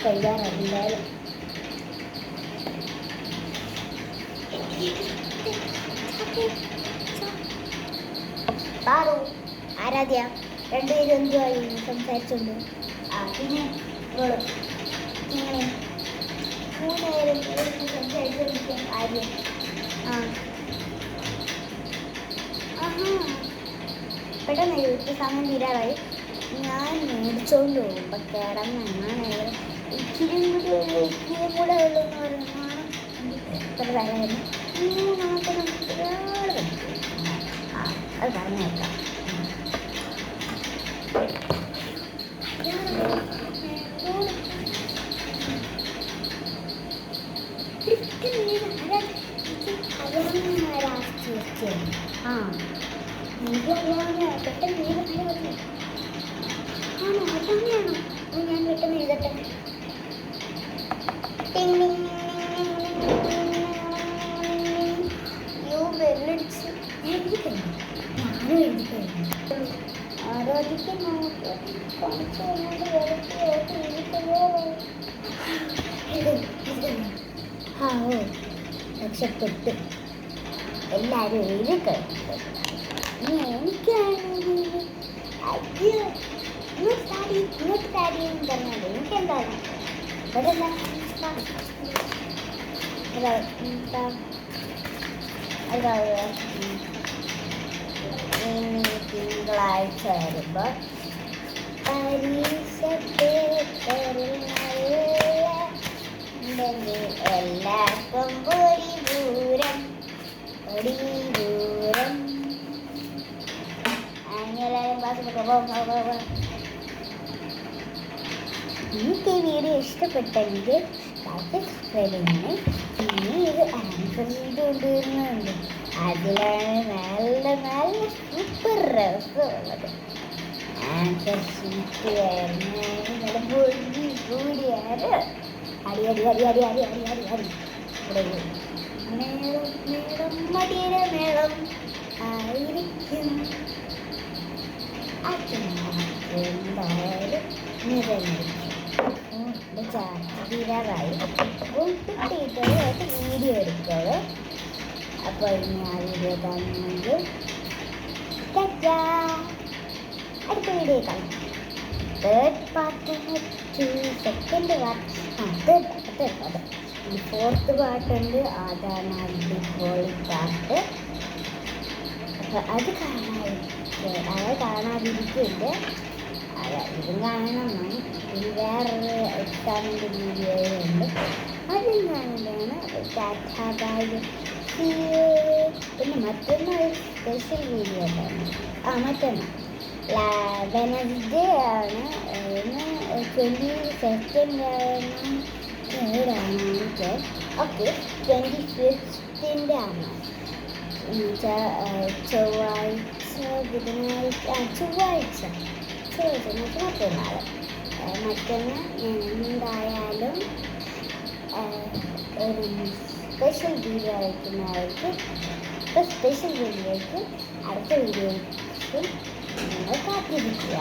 കഴിയാറില്ലാലും പാറു ആരാധ്യ രണ്ടുപേരും എന്തുമായി സംസാരിച്ചുകൊണ്ട് പിന്നെ ഇങ്ങനെ മൂന്നുപേരും സംസാരിച്ചുകൊണ്ടിരിക്കാൻ ആര്യ പെട്ടെന്ന് ഇപ്പം സമയം തീരാറായി. ഞാൻ മേടിച്ചോണ്ട് പോകുമ്പോൾ കിടന്നാണ് ഇച്ചിരി കൂടെ ഉള്ളൂ എന്ന് പറയുന്നതാണ് ഇത്ര തരായിരുന്നു. അത് പറഞ്ഞേക്കാം. എനിക്കറിയാവുന്ന പെട്ടെന്ന് ആണോ അതന്നെയാണോ? ഞാൻ പെട്ടെന്ന് എഴുതട്ടെ. ബെല്ലടിച്ച് എഴുതിക്കഴിഞ്ഞു. ഞാനും എഴുതിക്കഴിഞ്ഞു. ആരാധിക്കാൻ നമുക്ക് കുറച്ച് രക്ഷപ്പെട്ട് എല്ലാവരും എഴുതിക്കഴിഞ്ഞു. ഇനി എനിക്കാണെങ്കിൽ ഇങ്ങോട്ട് താടി എന്ന് പറഞ്ഞാൽ എനിക്കെന്താണ് ഇവിടെ ഇനി തിങ്കളാഴ്ച വരുമ്പോൾ പരീക്ഷ പേപ്പറിൽ എല്ലാവർക്കും പൊടി ദൂരം എല്ലാവരും ക്ലാസ്സിലൊക്കെ എനിക്ക് ഈ വീഡിയോ ഇഷ്ടപ്പെട്ടെങ്കിൽ സബ്സ്ക്രൈബ് ചെയ്യണേ. പിന്നെ ഇത് ആൻസർ ചെയ്ത് കൊണ്ടുവരുന്നുണ്ട്. അതിലാണ് നല്ല സൂപ്പർ രസമുള്ളത്. ആൻസർ ഷീറ്റ് കൂടിയാണ്. മേളം മടിയുടെ മേളം ആയിരിക്കും. എന്തായാലും നിറഞ്ഞിരിക്കും. തീരാറായി. കിട്ടിയിട്ട് വീഡിയോ എടുക്കുള്ളൂ. അപ്പോൾ ഇനി ആ വീഡിയോ കാണുന്നെങ്കിൽ അടുത്ത വീഡിയോ കാണാം. Third part second part third part ഈ ഫോർത്ത് പാർട്ടുണ്ട്. അതാണ് അടിപൊളി പാർട്ട്. അപ്പോൾ അത് കാണാതിരിക്കുന്നുണ്ട്. ഇതും കാണണം. ഇത് വേറൊരു എക്സാമിൻ്റെ വീഡിയോയുണ്ട്. അതും കാണലാണ്. പിന്നെ മറ്റൊന്ന് സ്പെഷ്യൽ വീഡിയോ ഉണ്ടായിരുന്നു. മറ്റൊന്ന് വെനസ്ഡേ ആണ്. 22nd ഏതാണെന്ന് ഓക്കെ 25th ആണ്. ചൊവ്വാഴ്ച ബുധനാഴ്ച ചൊവ്വാഴ്ച മറ്റന്നാൾ എന്തായാലും ഒരു സ്പെഷ്യൽ വീഡിയോ അയക്കുന്നതായിരിക്കും. ഇപ്പോൾ സ്പെഷ്യൽ വീഡിയോയ്ക്ക് അടുത്ത വീഡിയോയ്ക്ക് നിങ്ങൾ കാത്തിരിക്കുക.